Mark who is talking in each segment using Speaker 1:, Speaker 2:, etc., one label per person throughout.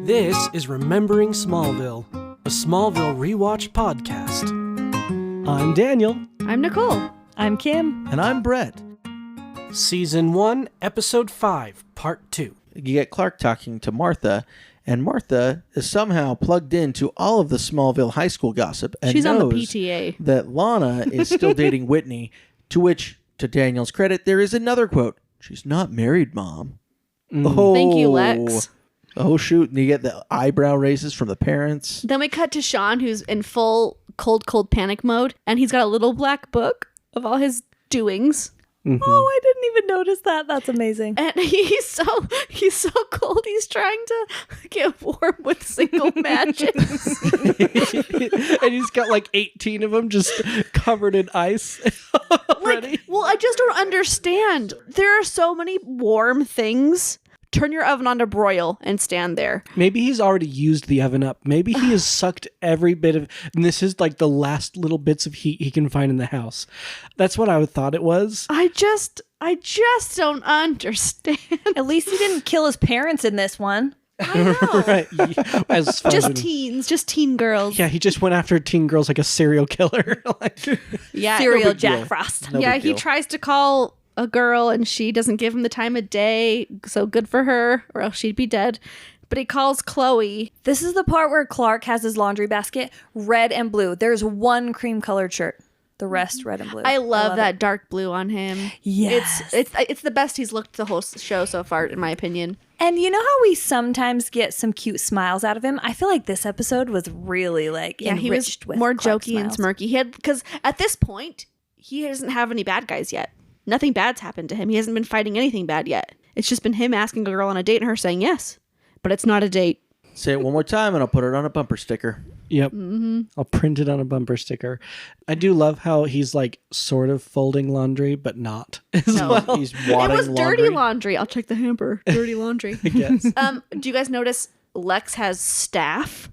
Speaker 1: This is Remembering Smallville, a Smallville rewatch podcast. I'm Daniel.
Speaker 2: I'm Nicole.
Speaker 3: I'm Kim.
Speaker 4: And I'm Brett.
Speaker 1: Season 1, Episode 5, Part 2.
Speaker 4: You get Clark talking to Martha, and Martha is somehow plugged into all of the Smallville high school gossip and
Speaker 2: She's
Speaker 4: knows
Speaker 2: on the PTA.
Speaker 4: that Lana is still dating Whitney, to which, to Daniel's credit, there is another quote. She's not married, Mom. Oh,
Speaker 2: Thank you, Lex.
Speaker 4: Oh, shoot. And you get the eyebrow raises from the parents.
Speaker 2: Then we cut to Sean, who's in full cold panic mode, and he's got a little black book of all his doings.
Speaker 3: Mm-hmm. Oh, I didn't even notice that. That's amazing.
Speaker 2: And he's so cold. He's trying to get warm with single matches.
Speaker 1: And he's got like 18 of them just covered in ice already.
Speaker 2: Well, I just don't understand. There are so many warm things. Turn your oven on to broil and stand there.
Speaker 1: Maybe he's already used the oven up. Maybe he has sucked every bit of... And this is like the last little bits of heat he can find in the house. That's what I thought it was.
Speaker 2: I just don't understand.
Speaker 3: At least he didn't kill his parents in this one.
Speaker 2: I know.
Speaker 1: Right. As fun.
Speaker 2: Just teen girls.
Speaker 1: Yeah, he just went after teen girls like a serial killer.
Speaker 2: Yeah,
Speaker 3: Serial
Speaker 4: big
Speaker 3: Jack
Speaker 4: deal.
Speaker 3: Frost.
Speaker 4: No
Speaker 2: yeah,
Speaker 4: big
Speaker 2: he
Speaker 4: deal.
Speaker 2: tries to call a girl and she doesn't give him the time of day, so good for her, or else she'd be dead. But he calls Chloe.
Speaker 3: This is the part where Clark has his laundry basket, red and blue. There's one cream colored shirt. The rest red and blue.
Speaker 2: I love that
Speaker 3: it.
Speaker 2: dark blue on him.
Speaker 3: Yes.
Speaker 2: It's the best he's looked the whole show so far, in my opinion.
Speaker 3: And you know how we sometimes get some cute smiles out of him? I feel like this episode was really like
Speaker 2: Yeah, he was
Speaker 3: enriched with
Speaker 2: more
Speaker 3: Clark
Speaker 2: jokey and
Speaker 3: smiles.
Speaker 2: smirky. He had, because at this point he doesn't have any bad guys yet. Nothing bad's happened to him. He hasn't been fighting anything bad yet. It's just been him asking a girl on a date and her saying yes, but it's not a date.
Speaker 4: Say it one more time and I'll put it on a bumper sticker.
Speaker 1: Yep.
Speaker 2: Mm-hmm.
Speaker 1: I'll print it on a bumper sticker. I do love how he's like sort of folding laundry, but not as
Speaker 2: No.
Speaker 1: well.
Speaker 4: He's
Speaker 2: It
Speaker 4: wadding
Speaker 2: was
Speaker 4: laundry.
Speaker 2: dirty laundry. I'll check the hamper. Dirty laundry.
Speaker 1: Yes.
Speaker 2: Do you guys notice Lex has staff?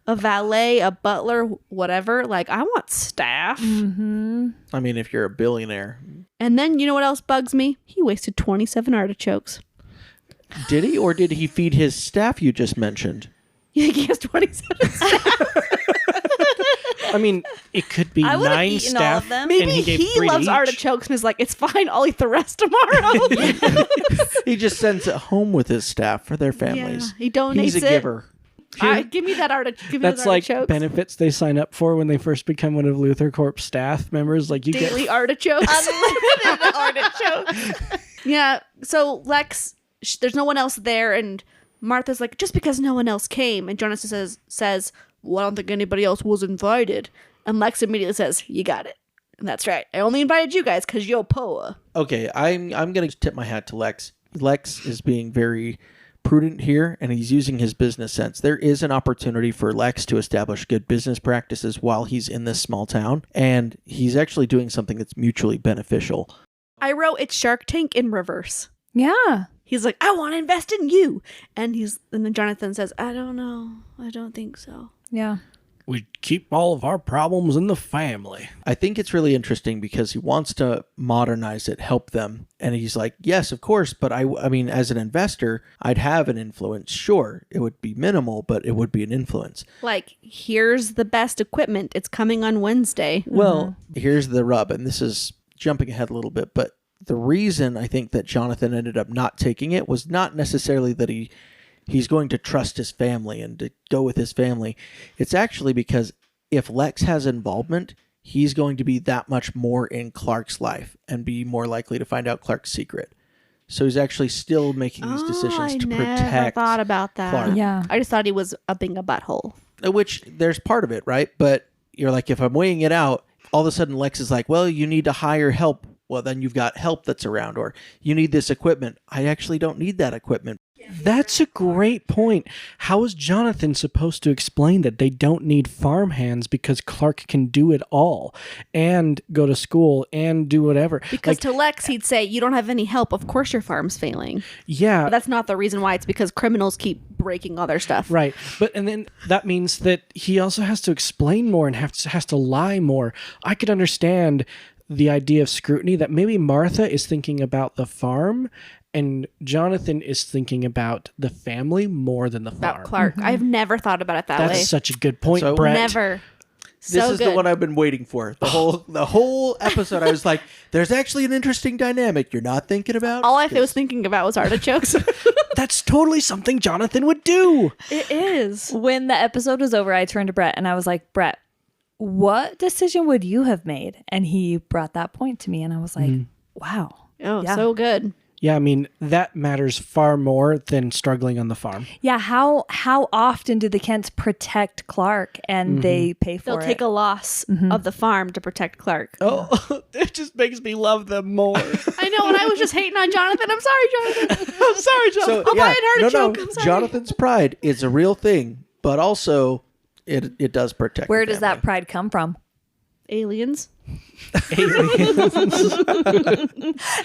Speaker 2: A valet, a butler, whatever. Like, I want staff.
Speaker 3: Mm-hmm.
Speaker 4: I mean, if you're a billionaire.
Speaker 2: And then, you know what else bugs me? He wasted 27 artichokes.
Speaker 4: Did he, or did he feed his staff you just mentioned?
Speaker 2: You think he has 27 staff?
Speaker 1: I mean, it could be
Speaker 3: I would've
Speaker 1: 9
Speaker 3: eaten all
Speaker 1: staff.
Speaker 3: of them.
Speaker 2: Maybe
Speaker 1: and he gave 3
Speaker 2: loves
Speaker 1: each.
Speaker 2: artichokes and is like, it's fine, I'll eat the rest tomorrow.
Speaker 4: He just sends it home with his staff for their families.
Speaker 2: Yeah, he donates
Speaker 4: He's a
Speaker 2: it.
Speaker 4: giver.
Speaker 2: Give me that artichoke.
Speaker 1: That's like
Speaker 2: artichokes.
Speaker 1: benefits they sign up for when they first become one of Luther Corp's staff members. Like you
Speaker 2: Daily
Speaker 1: get
Speaker 2: artichokes. Unlimited artichokes. Yeah. So Lex, there's no one else there, and Martha's like, just because no one else came, and Jonathan says, well, I don't think anybody else was invited, and Lex immediately says, you got it, and that's right. I only invited you guys because you're Poa.
Speaker 4: Okay, I'm going to tip my hat to Lex. Lex is being very prudent here, and he's using his business sense. There is an opportunity for Lex to establish good business practices while he's in this small town, and he's actually doing something that's mutually beneficial.
Speaker 2: I wrote it's Shark Tank in reverse.
Speaker 3: Yeah.
Speaker 2: He's like, I want to invest in you, and then Jonathan says, I don't know, I don't think so.
Speaker 3: Yeah.
Speaker 1: we keep all of our problems in the family.
Speaker 4: I think it's really interesting because he wants to modernize it, help them. And he's like, yes, of course. But I mean, as an investor, I'd have an influence. Sure, it would be minimal, but it would be an influence.
Speaker 2: Like, here's the best equipment. It's coming on Wednesday.
Speaker 4: Well, here's the rub. And this is jumping ahead a little bit. But the reason I think that Jonathan ended up not taking it was not necessarily that he's going to trust his family and to go with his family. It's actually because if Lex has involvement, he's going to be that much more in Clark's life and be more likely to find out Clark's secret. So he's actually still making these decisions to protect
Speaker 2: I never thought about that.
Speaker 4: Clark.
Speaker 3: Yeah.
Speaker 2: I just thought he was upping a butthole.
Speaker 4: Which there's part of it, right? But you're like, if I'm weighing it out, all of a sudden Lex is like, well, you need to hire help. Well, then you've got help that's around, or you need this equipment. I actually don't need that equipment.
Speaker 1: That's a great point. How is Jonathan supposed to explain that they don't need farm hands because Clark can do it all and go to school and do whatever?
Speaker 2: Because to Lex, he'd say, you don't have any help. Of course your farm's failing.
Speaker 1: Yeah.
Speaker 2: But that's not the reason why. It's because criminals keep breaking all their stuff.
Speaker 1: Right. And then that means that he also has to explain more and has to lie more. I could understand the idea of scrutiny that maybe Martha is thinking about the farm And Jonathan is thinking about the family more than the farm.
Speaker 2: About Clark. I've never thought about it that way.
Speaker 1: That's such a good point,
Speaker 4: So-
Speaker 1: Brett.
Speaker 2: Never.
Speaker 4: This
Speaker 2: So
Speaker 4: is
Speaker 2: good.
Speaker 4: the one I've been waiting for. The whole episode, I was like, "There's actually an interesting dynamic you're not thinking about."
Speaker 2: All I was thinking about was artichokes.
Speaker 1: That's totally something Jonathan would do.
Speaker 2: It is.
Speaker 3: When the episode was over, I turned to Brett and I was like, Brett, what decision would you have made? And he brought that point to me and I was like, wow.
Speaker 2: Oh,
Speaker 3: Yeah.
Speaker 2: so good.
Speaker 1: Yeah, I mean, that matters far more than struggling on the farm.
Speaker 3: Yeah, how often do the Kents protect Clark and they pay for
Speaker 2: They'll
Speaker 3: it?
Speaker 2: take a loss of the farm to protect Clark.
Speaker 1: Oh, it just makes me love them more.
Speaker 2: I know, and I was just hating on Jonathan. I'm sorry, Jonathan.
Speaker 1: I'm sorry, Jonathan.
Speaker 4: So
Speaker 2: I'll buy an artichoke. I'm sorry.
Speaker 4: Jonathan's pride is a real thing, but also it does protect.
Speaker 3: Where
Speaker 4: the
Speaker 3: does that
Speaker 4: family.
Speaker 3: pride come from?
Speaker 2: Aliens.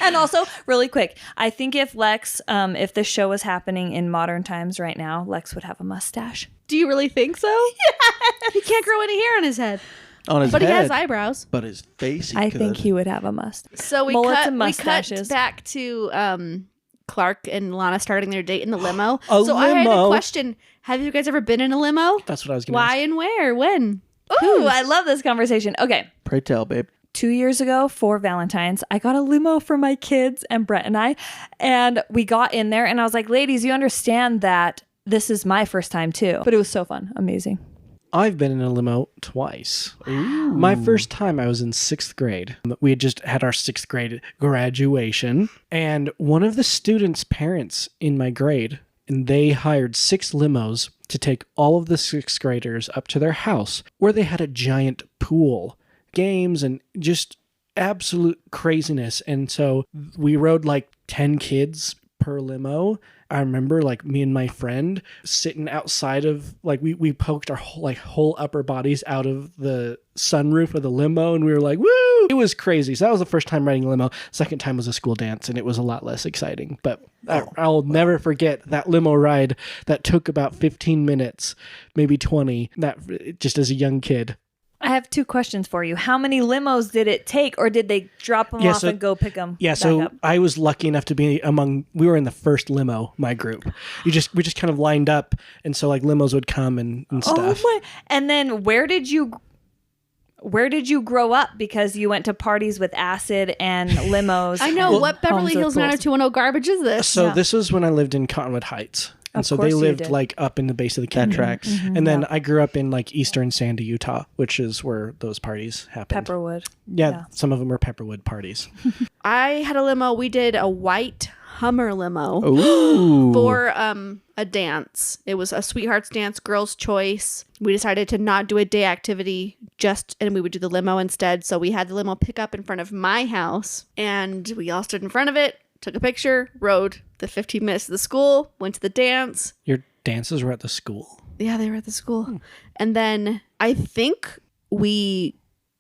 Speaker 3: And also, really quick, I think if Lex, if the show was happening in modern times right now, Lex would have a mustache.
Speaker 2: Do you really think so? Yeah. He can't grow any hair on his head.
Speaker 4: on his
Speaker 2: But
Speaker 4: head?
Speaker 2: he has eyebrows.
Speaker 4: But his face,
Speaker 3: I think he would have a mustache.
Speaker 2: So we
Speaker 3: Mullets
Speaker 2: cut,
Speaker 3: and
Speaker 2: we cut
Speaker 3: mustaches.
Speaker 2: back to Clark and Lana starting their date in the limo.
Speaker 1: A
Speaker 2: So I had a
Speaker 1: limo?
Speaker 2: question. Have you guys ever been in a limo?
Speaker 1: That's what I was going to
Speaker 2: Why
Speaker 1: ask.
Speaker 2: and where? When?
Speaker 3: Ooh, I love this conversation. Okay.
Speaker 4: Pray tell, babe.
Speaker 3: 2 years ago for Valentine's, I got a limo for my kids and Brett and I. And we got in there and I was like, ladies, you understand that this is my first time too. But it was so fun. Amazing.
Speaker 1: I've been in a limo twice. My first time, I was in 6th grade. We had just had our 6th grade graduation. And one of the students' parents in my grade, and they hired 6 limos to take all of the 6th graders up to their house where they had a giant pool, games, and just absolute craziness. And so we rode like 10 kids per limo. I remember like me and my friend sitting outside of like we poked our whole upper bodies out of the sunroof of the limo and we were like, woo! It was crazy. So that was the first time riding a limo. Second time was a school dance and it was a lot less exciting. But I'll never forget that limo ride that took about 15 minutes, maybe 20, that just as a young kid.
Speaker 3: I have 2 questions for you. How many limos did it take, or did they drop them off and go pick them?
Speaker 1: Yeah, so I was lucky enough to be we were in the first limo, my group. We just kind of lined up, and so like limos would come and stuff.
Speaker 3: Oh my! And then where did you grow up? Because you went to parties with acid and limos.
Speaker 2: I know. What Beverly
Speaker 3: homes
Speaker 2: Hills
Speaker 3: with pools.
Speaker 2: 90210 garbage is this?
Speaker 1: So this was when I lived in Cottonwood Heights. And
Speaker 3: Of
Speaker 1: so
Speaker 3: course
Speaker 1: they
Speaker 3: you
Speaker 1: lived
Speaker 3: did.
Speaker 1: like up in the base of the
Speaker 4: That
Speaker 1: canyon.
Speaker 4: tracks.
Speaker 1: And then I grew up in like eastern Sandy, Utah, which is where those parties happened.
Speaker 3: Pepperwood.
Speaker 1: Yeah, some of them were Pepperwood parties.
Speaker 2: I had a limo. We did a white Hummer limo
Speaker 4: Ooh.
Speaker 2: for a dance. It was a sweetheart's dance, girls' choice. We decided to not do a day activity, and we would do the limo instead. So we had the limo pick up in front of my house, and we all stood in front of it, took a picture, rode the 15 minutes to the school, went to the dance.
Speaker 1: Your dances were at the school?
Speaker 2: Yeah, they were at the school. And then I think we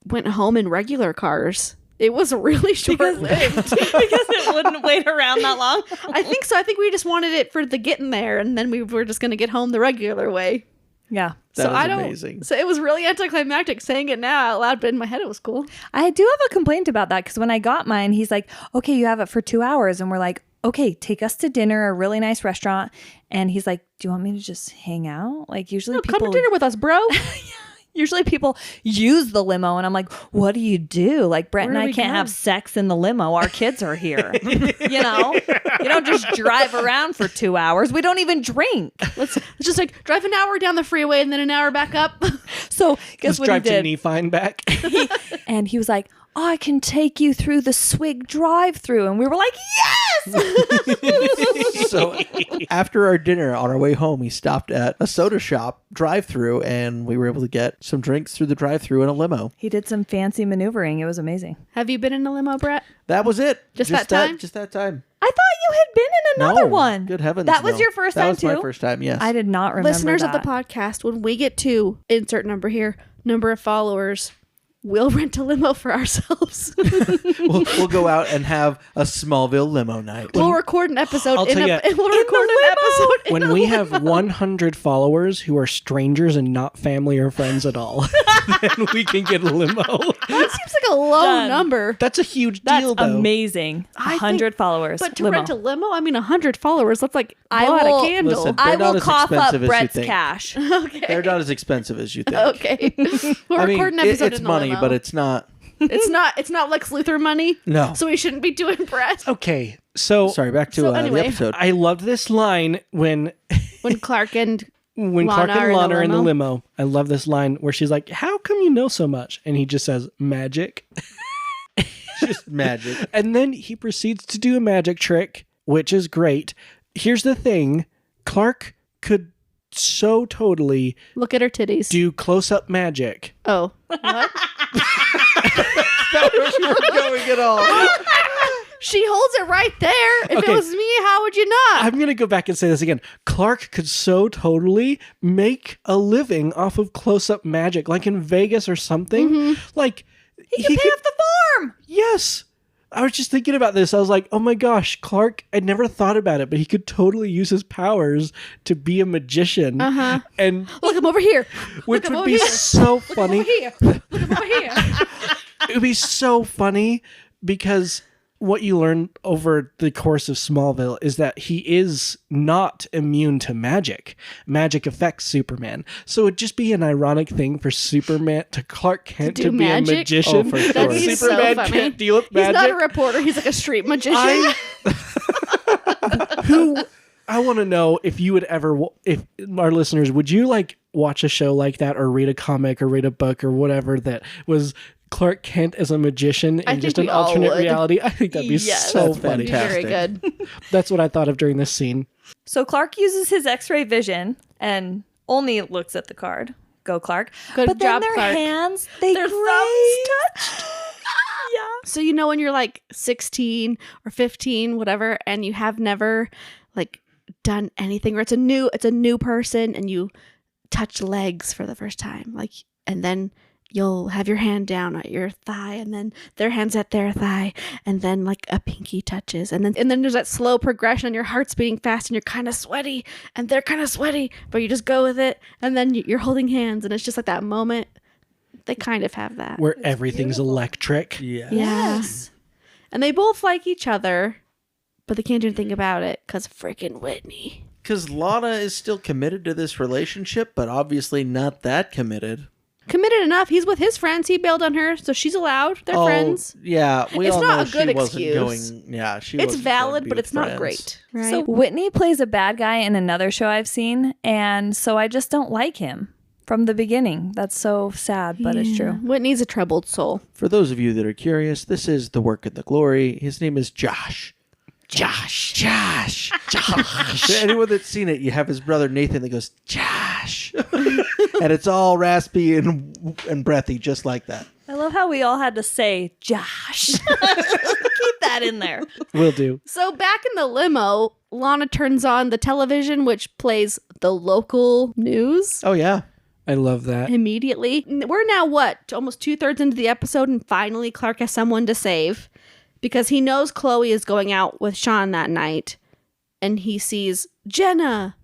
Speaker 2: went home in regular cars. It was really short-lived.
Speaker 3: Because it wouldn't wait around that long.
Speaker 2: I think so. I think we just wanted it for the getting there, and then we were just going to get home the regular way.
Speaker 3: Yeah.
Speaker 4: That
Speaker 2: So
Speaker 4: is
Speaker 2: I don't.
Speaker 4: amazing.
Speaker 2: So it was really anticlimactic saying it now out loud, but in my head it was cool.
Speaker 3: I do have a complaint about that because when I got mine, he's like, okay, you have it for 2 hours. And we're like, okay, take us to dinner, a really nice restaurant. And he's like, do you want me to just hang out? Like usually
Speaker 2: Come
Speaker 3: people
Speaker 2: to dinner with us, bro.
Speaker 3: usually people use the limo and I'm like, what do you do? Like Brett
Speaker 2: Where
Speaker 3: and
Speaker 2: do
Speaker 3: I
Speaker 2: we
Speaker 3: can't
Speaker 2: go?
Speaker 3: have sex in the limo. Our kids are here. You know? You don't just drive around for 2 hours. We don't even drink.
Speaker 2: Let's just like drive an hour down the freeway and then an hour back up.
Speaker 3: So guess
Speaker 1: Let's
Speaker 3: what
Speaker 1: drive
Speaker 3: he
Speaker 1: to
Speaker 3: did?
Speaker 1: Nephi back.
Speaker 3: And he was like, I can take you through the Swig drive-through. And we were like, yes!
Speaker 4: So after our dinner on our way home, we stopped at a soda shop drive-through, and we were able to get some drinks through the drive-through in a limo.
Speaker 3: He did some fancy maneuvering. It was amazing.
Speaker 2: Have you been in a limo, Brett?
Speaker 4: That was it.
Speaker 2: Just that time?
Speaker 4: Just that time.
Speaker 3: I thought you had been in another
Speaker 4: No,
Speaker 3: one.
Speaker 4: Good heavens.
Speaker 3: That was
Speaker 4: no.
Speaker 3: your first
Speaker 4: that
Speaker 3: time
Speaker 4: was
Speaker 3: too?
Speaker 4: my first time, yes.
Speaker 3: I did not remember
Speaker 2: Listeners
Speaker 3: that.
Speaker 2: of the podcast, when we get to insert number here, number of followers, we'll rent a limo for ourselves.
Speaker 4: We'll go out and have a Smallville limo night.
Speaker 2: We'll record an episode
Speaker 1: I'll
Speaker 2: in
Speaker 1: tell
Speaker 2: a
Speaker 1: ya,
Speaker 2: we'll record an episode in
Speaker 1: When
Speaker 2: a
Speaker 1: we
Speaker 2: limo.
Speaker 1: have 100 followers who are strangers and not family or friends at all, then we can get a limo.
Speaker 2: That seems like a low
Speaker 3: Done.
Speaker 2: number.
Speaker 1: That's a huge
Speaker 3: That's
Speaker 1: deal, though.
Speaker 3: amazing.
Speaker 2: I
Speaker 3: 100
Speaker 2: think-
Speaker 3: followers.
Speaker 2: But to
Speaker 3: limo.
Speaker 2: rent a limo, I mean, 100 followers. That's like
Speaker 3: I
Speaker 2: blow out
Speaker 3: will-
Speaker 2: a candle.
Speaker 4: Listen,
Speaker 3: I
Speaker 4: They're not
Speaker 3: will
Speaker 4: as
Speaker 3: cough up
Speaker 4: expensive as you
Speaker 3: Brett's
Speaker 4: think.
Speaker 3: cash.
Speaker 2: Okay.
Speaker 4: They're not as expensive as you think.
Speaker 2: Okay. We'll
Speaker 4: I mean,
Speaker 2: record an episode
Speaker 4: it's
Speaker 2: in the
Speaker 4: money,
Speaker 2: limo.
Speaker 4: but it's not.
Speaker 2: It's not Lex Luthor money.
Speaker 4: No.
Speaker 2: So we shouldn't be doing Brett.
Speaker 1: Okay, so
Speaker 4: Sorry, back to
Speaker 2: So anyway,
Speaker 4: the episode.
Speaker 1: I loved this line when
Speaker 2: When Clark and
Speaker 1: Clark
Speaker 2: Lana are
Speaker 1: and
Speaker 2: in
Speaker 1: Lana
Speaker 2: the
Speaker 1: are in the
Speaker 2: limo.
Speaker 1: limo. I love this line where she's like, "How come you know so much?" And he just says, "Magic."
Speaker 4: Just magic.
Speaker 1: And then he proceeds to do a magic trick, which is great. Here's the thing. Clark could so totally
Speaker 2: look at her titties.
Speaker 1: do close-up magic.
Speaker 2: Oh. What?
Speaker 4: Not where we were going at all.
Speaker 2: She holds it right there. If
Speaker 1: Okay.
Speaker 2: it was me, how would you not?
Speaker 1: I'm going to go back and say this again. Clark could so totally make a living off of close-up magic, like in Vegas or something. Like
Speaker 3: He can pay off the farm.
Speaker 1: Yes. I was just thinking about this. I was like, oh my gosh, Clark, I never thought about it, but he could totally use his powers to be a magician.
Speaker 2: Uh-huh.
Speaker 1: And
Speaker 2: Look, I'm over here.
Speaker 1: which
Speaker 2: I'm
Speaker 1: would
Speaker 2: over
Speaker 1: be
Speaker 2: here.
Speaker 1: so funny.
Speaker 2: Over here. Look, I'm over here.
Speaker 1: It would be so funny because what you learn over the course of Smallville is that he is not immune to magic. Magic affects Superman. So it'd just be an ironic thing for Superman, to Clark Kent,
Speaker 2: do
Speaker 1: to be
Speaker 2: magic?
Speaker 1: a magician.
Speaker 4: Oh, for sure.
Speaker 2: That'd be so
Speaker 1: Superman
Speaker 2: funny.
Speaker 1: can't deal with
Speaker 2: He's
Speaker 1: magic.
Speaker 2: not a reporter. He's like a street magician.
Speaker 1: I want to know if you would ever, if our listeners, would you like watch a show like that or read a comic or read a book or whatever that was Clark Kent as a magician in
Speaker 2: think
Speaker 1: just
Speaker 2: we
Speaker 1: an
Speaker 2: all
Speaker 1: alternate
Speaker 2: would.
Speaker 1: reality? I think that'd be
Speaker 2: Yes.
Speaker 1: so
Speaker 4: That's
Speaker 1: funny.
Speaker 4: fantastic.
Speaker 2: Very good.
Speaker 1: That's what I thought of during this scene.
Speaker 3: So Clark uses his X-ray vision and only looks at the card. Go Clark.
Speaker 2: Good
Speaker 3: but then
Speaker 2: job,
Speaker 3: their
Speaker 2: Clark.
Speaker 3: hands, they
Speaker 2: Their
Speaker 3: graze.
Speaker 2: thumbs touched.
Speaker 3: Yeah.
Speaker 2: So you know when you're like 16 or 15, whatever, and you have never like done anything, or it's a new person, and you touch legs for the first time, like, and then you'll have your hand down at your thigh, and then their hands at their thigh, and then like a pinky touches, and then there's that slow progression, and your heart's beating fast, and you're kind of sweaty, and they're kind of sweaty, but you just go with it, and then you're holding hands, and it's just like that moment. They kind of have that.
Speaker 1: Where everything's electric.
Speaker 4: Yeah.
Speaker 2: Yes. And they both like each other, but they can't do anything about it because freaking Whitney.
Speaker 4: Because Lana is still committed to this relationship, but obviously not that committed.
Speaker 2: Committed enough. He's with his friends. He bailed on her, so she's allowed. They're friends.
Speaker 4: Yeah, we
Speaker 2: It's
Speaker 4: all
Speaker 2: not
Speaker 4: know
Speaker 2: a good
Speaker 4: she wasn't
Speaker 2: excuse.
Speaker 4: going. Yeah, she.
Speaker 2: It's
Speaker 4: wasn't going to
Speaker 2: valid,
Speaker 4: be
Speaker 2: but
Speaker 4: with
Speaker 2: it's not
Speaker 4: friends.
Speaker 2: great. Right?
Speaker 3: So Whitney plays a bad guy in another show I've seen, and so I just don't like him from the beginning. That's so sad, but it's true.
Speaker 2: Whitney's a troubled soul.
Speaker 4: For those of you that are curious, this is The Work and the Glory. His name is Josh. Josh. So anyone that's seen it, you have his brother Nathan that goes, Josh. And it's all raspy and breathy, just like that.
Speaker 3: I love how we all had to say Josh. Keep that in there.
Speaker 1: Will do.
Speaker 2: So back in the limo, Lana turns on the television, which plays the local news
Speaker 4: Oh, yeah.
Speaker 1: I love that.
Speaker 2: immediately. We're now, almost 2/3 into the episode, and finally Clark has someone to save because he knows Chloe is going out with Sean that night, and he sees Jenna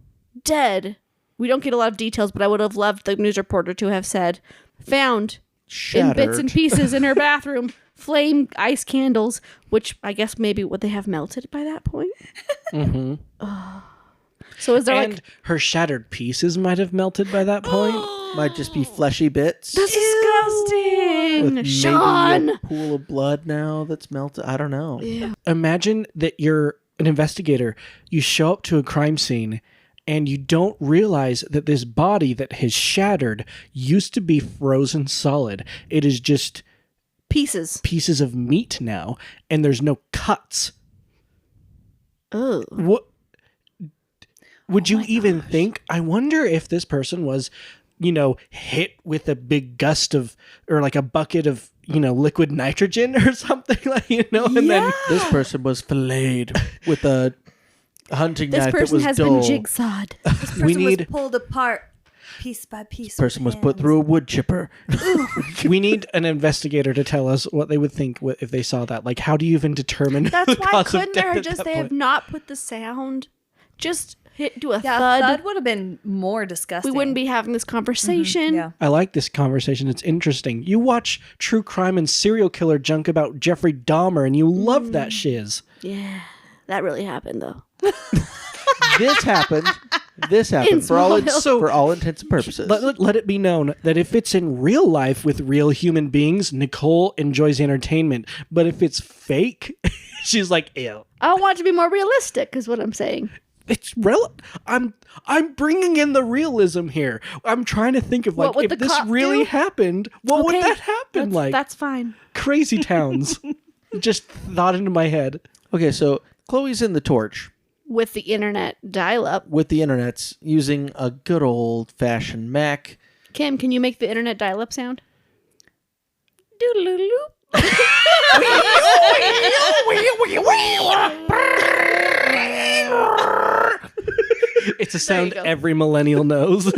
Speaker 2: dead. We don't get a lot of details, but I would have loved the news reporter to have said, found in bits and pieces in her bathroom, flame ice candles, which I guess maybe would they have melted by that point?
Speaker 1: Mm-hmm.
Speaker 2: So is there
Speaker 1: And
Speaker 2: like
Speaker 1: her shattered pieces might have melted by that point.
Speaker 4: Might just be fleshy bits.
Speaker 2: disgusting?
Speaker 4: With
Speaker 2: Sean.
Speaker 4: maybe a pool of blood now that's melted. I don't know.
Speaker 1: Imagine that you're an investigator. You show up to a crime scene and you don't realize that this body that has shattered used to be frozen solid. It is just
Speaker 2: Pieces.
Speaker 1: pieces of meat now, and there's no cuts.
Speaker 2: Oh.
Speaker 1: What would you even think? I wonder if this person was, hit with a big gust of, or like a bucket of, liquid nitrogen or something, like, and then
Speaker 4: This person was filleted with a hunting
Speaker 2: This
Speaker 4: knife that
Speaker 2: person
Speaker 4: was
Speaker 2: has
Speaker 4: dull.
Speaker 2: been jigsawed.
Speaker 1: we need
Speaker 3: pulled apart. Piece by piece.
Speaker 4: Person was put through a wood chipper.
Speaker 1: We need an investigator to tell us what they would think if they saw that. Like, how do you even determine
Speaker 2: That's
Speaker 1: the
Speaker 2: why
Speaker 1: cause of
Speaker 2: couldn't
Speaker 1: death
Speaker 2: there
Speaker 1: at
Speaker 2: just
Speaker 1: that
Speaker 2: they have
Speaker 1: point?
Speaker 2: not put the sound? Just do a
Speaker 3: Yeah,
Speaker 2: thud.
Speaker 3: thud would have been more disgusting.
Speaker 2: We wouldn't be having this conversation.
Speaker 3: Yeah.
Speaker 1: I like this conversation. It's interesting. You watch true crime and serial killer junk about Jeffrey Dahmer, and you love that shiz.
Speaker 2: Yeah, that really happened though.
Speaker 4: This happened. This happened for all
Speaker 2: Smallville.
Speaker 4: for all intents and purposes.
Speaker 1: Let it be known that if it's in real life with real human beings, Nicole enjoys entertainment. But if it's fake, she's like, ew.
Speaker 2: I want it to be more realistic, is what I'm saying.
Speaker 1: It's I'm bringing in the realism here. I'm trying to think of
Speaker 2: What
Speaker 1: like
Speaker 2: would
Speaker 1: if
Speaker 2: the
Speaker 1: this
Speaker 2: cop
Speaker 1: really
Speaker 2: do?
Speaker 1: happened, what would that happen like?
Speaker 2: That's fine.
Speaker 1: Crazy towns. Just thought into my head.
Speaker 4: Okay, so Chloe's in the torch
Speaker 2: With the internet dial-up.
Speaker 4: with the internets using a good old-fashioned Mac.
Speaker 2: Kim, can you make the internet dial-up sound? Doodle-doodle-doop.
Speaker 1: It's a sound
Speaker 2: go.
Speaker 1: every millennial knows.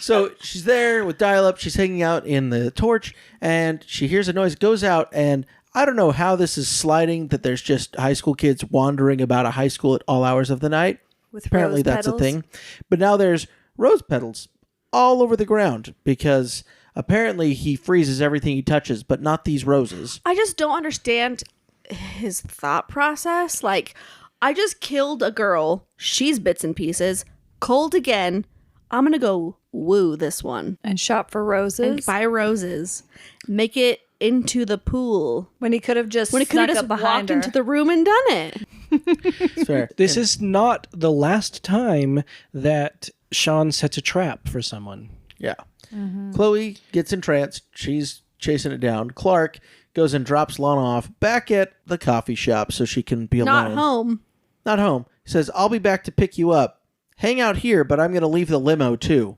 Speaker 4: So she's there with dial-up. She's hanging out in the torch, and she hears a noise, goes out, and I don't know how this is sliding, that there's just high school kids wandering about a high school at all hours of the night.
Speaker 3: With
Speaker 4: Apparently
Speaker 3: rose
Speaker 4: that's
Speaker 3: petals.
Speaker 4: a thing. But now there's rose petals all over the ground because apparently he freezes everything he touches, but not these roses.
Speaker 2: I just don't understand his thought process. Like, I just killed a girl. She's bits and pieces. Cold again. I'm going to go woo this one.
Speaker 3: And shop for roses.
Speaker 2: And buy roses. Make it into the pool.
Speaker 3: When he could have just
Speaker 2: When he could have
Speaker 3: snuck
Speaker 2: just
Speaker 3: up behind
Speaker 2: walked
Speaker 3: her.
Speaker 2: into the room and done it.
Speaker 4: It's fair.
Speaker 1: This is not the last time that Sean sets a trap for someone.
Speaker 4: Yeah. Chloe gets entranced. She's chasing it down. Clark goes and drops Lana off back at the coffee shop so she can be alone.
Speaker 2: Not home.
Speaker 4: Not home. He says, I'll be back to pick you up. Hang out here, but I'm going to leave the limo too.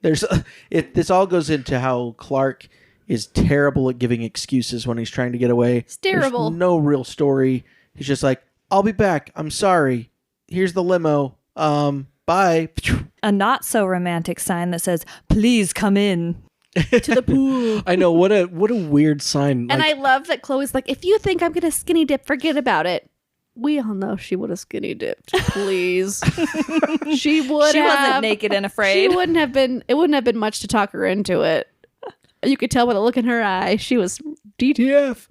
Speaker 4: This all goes into how Clark is terrible at giving excuses when he's trying to get away.
Speaker 2: It's terrible.
Speaker 4: There's no real story. He's just like, I'll be back. I'm sorry. Here's the limo. Bye.
Speaker 3: A not so romantic sign that says, please come in.
Speaker 2: To the pool.
Speaker 1: I know, what a weird sign.
Speaker 2: And
Speaker 1: Like,
Speaker 2: I love that Chloe's like, if you think I'm going to skinny dip, forget about it. We all know she would have skinny dipped. Please. She would
Speaker 3: She
Speaker 2: have.
Speaker 3: wasn't naked and afraid.
Speaker 2: She wouldn't have been, it wouldn't have been much to talk her into it. You could tell by the look in her eye. She was DTF.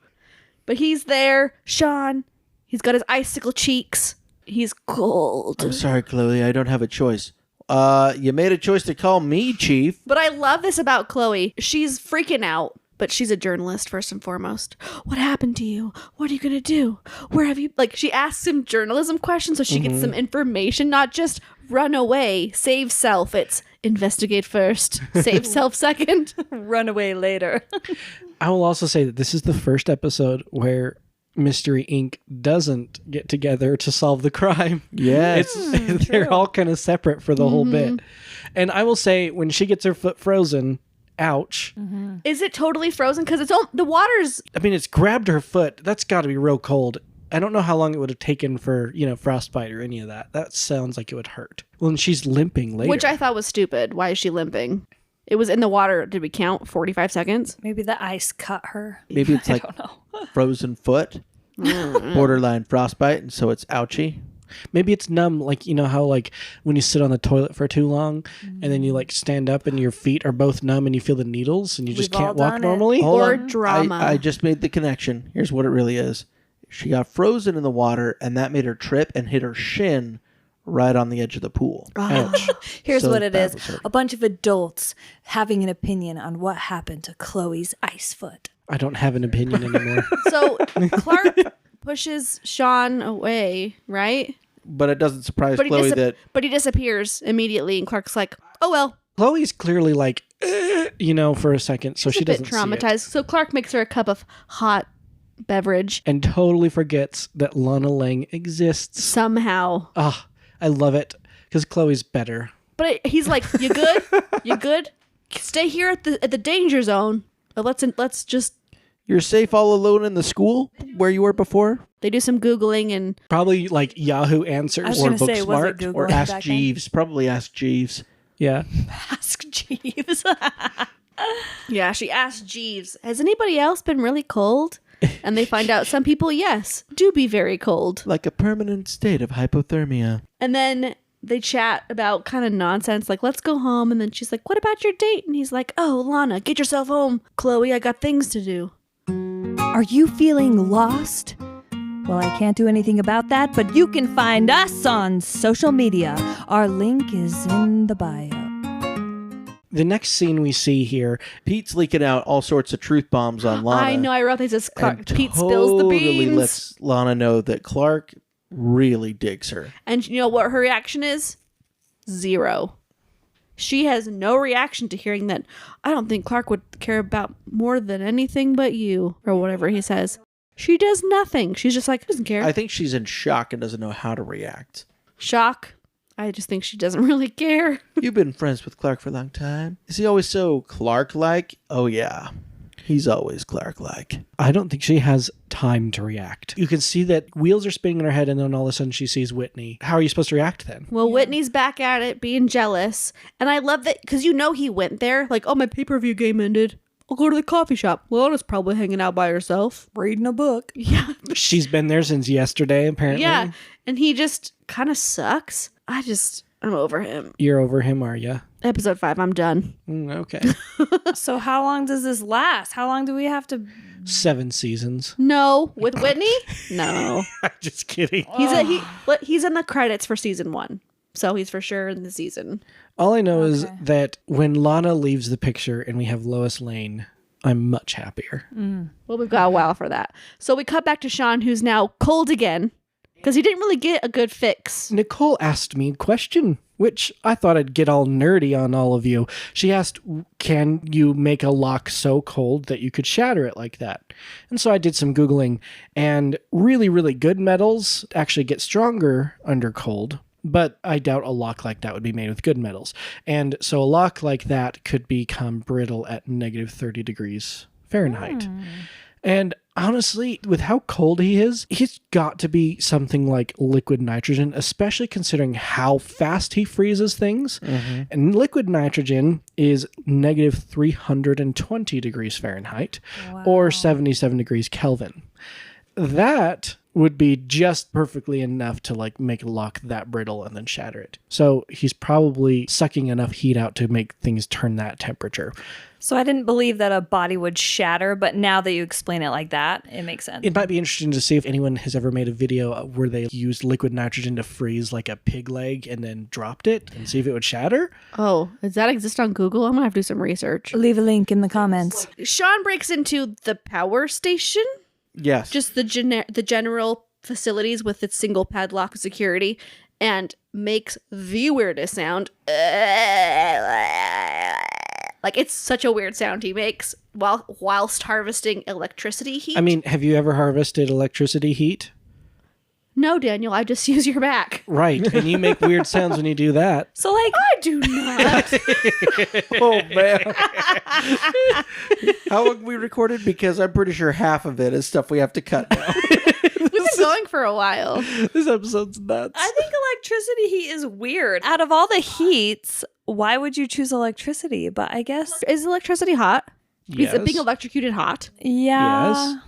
Speaker 2: But he's there. Sean. He's got his icicle cheeks. He's cold.
Speaker 4: I'm sorry, Chloe. I don't have a choice. You made a choice to call me Chief.
Speaker 2: But I love this about Chloe. She's freaking out, but she's a journalist first and foremost. What happened to you? What are you going to do? Where have you... Like, she asks him journalism questions so she gets some information, not just run away, save self. It's investigate first, save self second.
Speaker 3: Run away later.
Speaker 1: I will also say that this is the first episode where Mystery Inc. doesn't get together to solve the crime.
Speaker 4: Yes.
Speaker 1: They're all kind of separate for the whole bit. And I will say, when she gets her foot frozen, ouch.
Speaker 2: Is it totally frozen? Because the water's...
Speaker 1: I mean, it's grabbed her foot. That's got to be real cold. I don't know how long it would have taken for, frostbite or any of that. That sounds like it would hurt. Well, and she's limping later.
Speaker 2: Which I thought was stupid. Why is she limping? It was in the water. Did we count 45 seconds?
Speaker 3: Maybe the ice cut her.
Speaker 4: Maybe it's like
Speaker 3: I don't know.
Speaker 4: frozen foot, borderline frostbite, and so it's ouchy.
Speaker 1: Maybe it's numb, like, how, like, when you sit on the toilet for too long and then you, like, stand up and your feet are both numb and you feel the needles and you just
Speaker 3: We've all
Speaker 1: can't walk
Speaker 3: done it.
Speaker 1: normally.
Speaker 4: Hold
Speaker 2: Or
Speaker 4: on.
Speaker 2: drama.
Speaker 4: I just made the connection. Here's what it really is. She got frozen in the water, and that made her trip and hit her shin right on the edge of the pool.
Speaker 1: Ouch.
Speaker 3: Here's
Speaker 4: So
Speaker 3: what it
Speaker 4: that
Speaker 3: is.
Speaker 4: was her.
Speaker 3: A bunch of adults having an opinion on what happened to Chloe's ice foot.
Speaker 1: I don't have an opinion anymore.
Speaker 2: So Clark pushes Sean away, right?
Speaker 4: But it doesn't surprise
Speaker 2: But
Speaker 4: Chloe that
Speaker 2: he disappears immediately, and Clark's like, "Oh well."
Speaker 1: Chloe's clearly like, for a second, so
Speaker 2: She's
Speaker 1: she
Speaker 2: a bit
Speaker 1: doesn't see
Speaker 2: traumatized.
Speaker 1: it.
Speaker 2: So Clark makes her a cup of hot beverage
Speaker 1: And totally forgets that Lana Lang exists.
Speaker 2: somehow.
Speaker 1: Ah, I love it because Chloe's better.
Speaker 2: But he's like, "You good? You good? Stay here at the danger zone. But let's just."
Speaker 4: you're safe all alone in the school where you were before.
Speaker 2: They do some Googling and
Speaker 1: Probably like Yahoo
Speaker 3: I
Speaker 1: Answers
Speaker 3: was
Speaker 1: or
Speaker 3: gonna say, was it
Speaker 1: Booksmart.
Speaker 3: Google?
Speaker 4: Or
Speaker 3: Going
Speaker 4: ask
Speaker 3: back then?
Speaker 4: Jeeves. Probably ask Jeeves.
Speaker 1: Yeah.
Speaker 3: Ask Jeeves.
Speaker 2: Yeah, she asked Jeeves, has anybody else been really cold? And they find out some people, yes, do be very cold.
Speaker 4: Like a permanent state of hypothermia.
Speaker 2: And then they chat about kind of nonsense, like, let's go home. And then she's like, what about your date? And he's like, oh, Lana, get yourself home. Chloe, I got things to do.
Speaker 3: Are you feeling lost? Well, I can't do anything about that, but you can find us on social media. Our link is in the bio.
Speaker 1: The next scene we see here,
Speaker 4: Pete's leaking out all sorts of truth bombs on Lana.
Speaker 2: I know, I wrote this as
Speaker 4: and
Speaker 2: Pete spills the
Speaker 4: totally
Speaker 2: beans.
Speaker 4: lets Lana know that Clark really digs her.
Speaker 2: And you know what her reaction is? 0. She has no reaction to hearing that, I don't think Clark would care about more than anything but you, or whatever he says. She does nothing. She's just like, doesn't care.
Speaker 4: I think she's in shock and doesn't know how to react.
Speaker 2: Shock. I just think she doesn't really care.
Speaker 4: You've been friends with Clark for a long time. Is he always so Clark-like? Oh, yeah. He's always Clark-like.
Speaker 1: I don't think she has time to react. You can see that wheels are spinning in her head, and then all of a sudden she sees Whitney. How are you supposed to react then?
Speaker 2: Well, Whitney's back at it, being jealous. And I love that, because you know he went there, like, oh, my pay-per-view game ended. I'll go to the coffee shop. Lana's probably hanging out by herself.
Speaker 3: Reading a book.
Speaker 2: Yeah.
Speaker 1: She's been there since yesterday, apparently.
Speaker 2: Yeah. And he just kind of sucks. I'm over him.
Speaker 1: You're over him, are you?
Speaker 2: Episode 5, I'm done.
Speaker 1: Okay.
Speaker 3: So how long does this last? How long do we have to...
Speaker 1: 7 seasons.
Speaker 2: No. With Whitney? No.
Speaker 1: I'm just kidding.
Speaker 2: He's in the credits for season 1. So he's for sure in the season.
Speaker 1: All I know is that when Lana leaves the picture and we have Lois Lane, I'm much happier.
Speaker 2: Well, we've got a while for that. So we cut back to Sean, who's now cold again. Because he didn't really get a good fix.
Speaker 1: Nicole asked me a question, which I thought I'd get all nerdy on all of you. She asked, can you make a lock so cold that you could shatter it like that? And so I did some Googling, and really, really good metals actually get stronger under cold, but I doubt a lock like that would be made with good metals. And so a lock like that could become brittle at negative 30 degrees Fahrenheit. And honestly, with how cold he is, he's got to be something like liquid nitrogen, especially considering how fast he freezes things. Mm-hmm. And liquid nitrogen is negative 320 degrees Fahrenheit or 77 degrees Kelvin. That would be just perfectly enough to like make a lock that brittle and then shatter it. So he's probably sucking enough heat out to make things turn that temperature.
Speaker 3: So I didn't believe that a body would shatter, but now that you explain it like that, it makes sense.
Speaker 1: It might be interesting to see if anyone has ever made a video where they used liquid nitrogen to freeze like a pig leg and then dropped it and see if it would shatter.
Speaker 2: Oh, does that exist on Google? I'm going to have to do some research.
Speaker 3: Leave a link in the comments.
Speaker 2: Sean breaks into the power station.
Speaker 4: Yes.
Speaker 2: Just the general facilities with its single padlock security, and makes the weirdest sound. Like, it's such a weird sound he makes whilst harvesting electricity heat.
Speaker 1: I mean, have you ever harvested electricity heat?
Speaker 2: No, Daniel, I just use your back.
Speaker 1: Right, and you make weird sounds when you do that.
Speaker 3: So like,
Speaker 2: I do not.
Speaker 4: Oh, man. How long we recorded? Because I'm pretty sure half of it is stuff we have to cut now.
Speaker 2: We've been going for a while.
Speaker 1: This episode's nuts.
Speaker 3: I think electricity heat is weird. Out of all the heats, why would you choose electricity? But I guess...
Speaker 2: Is electricity hot?
Speaker 1: Yes.
Speaker 2: Is it being electrocuted hot?
Speaker 3: Yeah.
Speaker 1: Yes.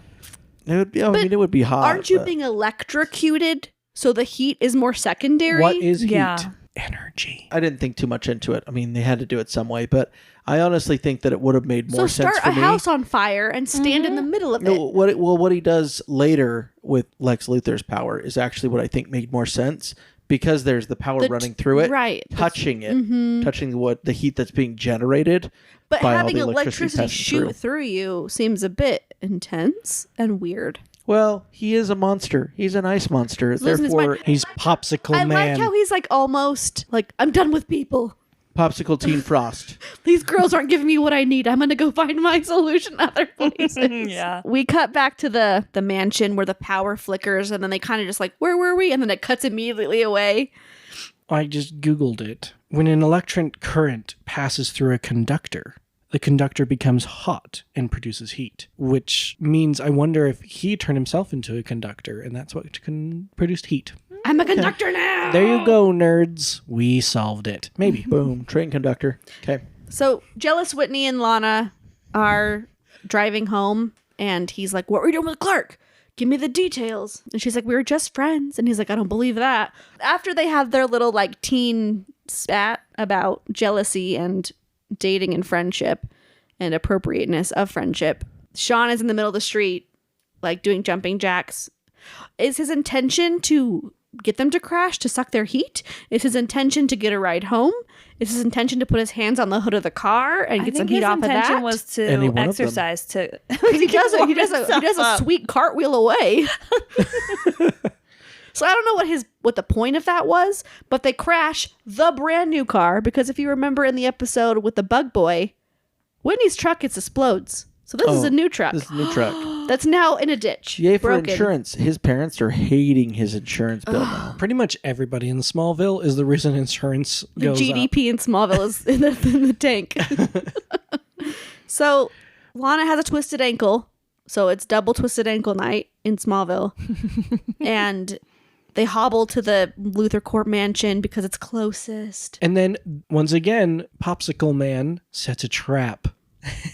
Speaker 4: It would be, I mean, it would be hot.
Speaker 2: Aren't you
Speaker 4: but-
Speaker 2: being electrocuted so the heat is more secondary?
Speaker 1: What is heat?
Speaker 3: Yeah.
Speaker 1: Energy.
Speaker 4: I didn't think too much into it. I mean, they had to do it some way, but I honestly think that it would have made more
Speaker 2: so
Speaker 4: sense
Speaker 2: start
Speaker 4: for
Speaker 2: a
Speaker 4: me.
Speaker 2: house on fire and stand in the middle of it.
Speaker 4: No, what he does later with Lex Luthor's power is actually what I think made more sense, because there's the power running through it,
Speaker 2: right?
Speaker 4: touching it, touching the heat that's being generated.
Speaker 2: But
Speaker 4: by all
Speaker 2: having
Speaker 4: the
Speaker 2: electricity
Speaker 4: passing
Speaker 2: shoot through you seems a bit intense and weird.
Speaker 4: Well, he is a monster. He's an ice monster.
Speaker 2: losing his
Speaker 4: Therefore,
Speaker 2: mind.
Speaker 1: He's Popsicle
Speaker 2: I
Speaker 1: Man.
Speaker 2: like how he's like almost like, I'm done with people.
Speaker 4: Popsicle Teen Frost.
Speaker 2: These girls aren't giving me what I need. I'm gonna go find my solution other places.
Speaker 3: Yeah.
Speaker 2: We cut back to the mansion where the power flickers, and then they kind of just like, where were we? And then it cuts immediately away.
Speaker 1: I just Googled it. When an electric current passes through a conductor, the conductor becomes hot and produces heat, which means I wonder if he turned himself into a conductor and that's what produced heat.
Speaker 2: I'm a conductor now.
Speaker 1: There you go, nerds. We solved it. Maybe.
Speaker 4: Boom. Train conductor. Okay.
Speaker 2: So jealous Whitney and Lana are driving home, and he's like, what were you doing with Clark? Give me the details. And she's like, we were just friends. And he's like, I don't believe that. After they have their little like teen spat about jealousy and dating and friendship and appropriateness of friendship, Sean is in the middle of the street, like doing jumping jacks. Is his intention to get them to crash to suck their heat? Is his intention to get a ride home? Is his intention to put his hands on the hood of the car and get some heat off of that?
Speaker 3: His intention was
Speaker 4: Any
Speaker 3: to
Speaker 4: one of them.
Speaker 3: exercise to.
Speaker 2: he does a sweet cartwheel away. So I don't know what the point of that was, but they crash the brand new car because if you remember in the episode with the bug boy, Whitney's truck explodes. So this is a new truck.
Speaker 4: This is a new truck.
Speaker 2: That's now in a ditch.
Speaker 4: Yay for
Speaker 2: broken.
Speaker 4: insurance. His parents are hating his insurance bill now.
Speaker 1: Pretty much everybody in Smallville is the reason insurance
Speaker 2: The
Speaker 1: goes up.
Speaker 2: GDP in Smallville is in the tank. So Lana has a twisted ankle. So it's double twisted ankle night in Smallville. And they hobble to the Luther Court mansion because it's closest.
Speaker 1: And then, once again, Popsicle Man sets a trap.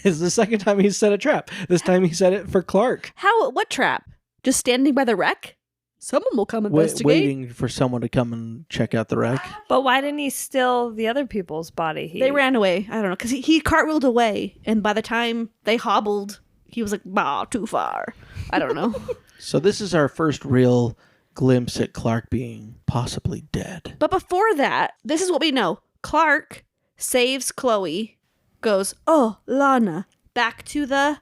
Speaker 1: It's the second time he's set a trap. This time he set it for Clark.
Speaker 2: What trap? Just standing by the wreck? Someone will come investigate.
Speaker 4: Waiting for someone to come and check out the wreck.
Speaker 3: But why didn't he steal the other people's body?
Speaker 2: They ran away. I don't know. Because he cartwheeled away. And by the time they hobbled, he was like, bah, too far. I don't know.
Speaker 4: So this is our first real glimpse at Clark being possibly dead.
Speaker 2: But before that, this is what we know. Clark saves Chloe, goes, oh, Lana, back to the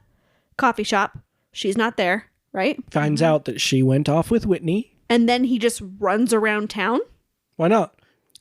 Speaker 2: coffee shop. She's not there, right?
Speaker 1: Finds out that she went off with Whitney.
Speaker 2: And then he just runs around town.
Speaker 1: Why not?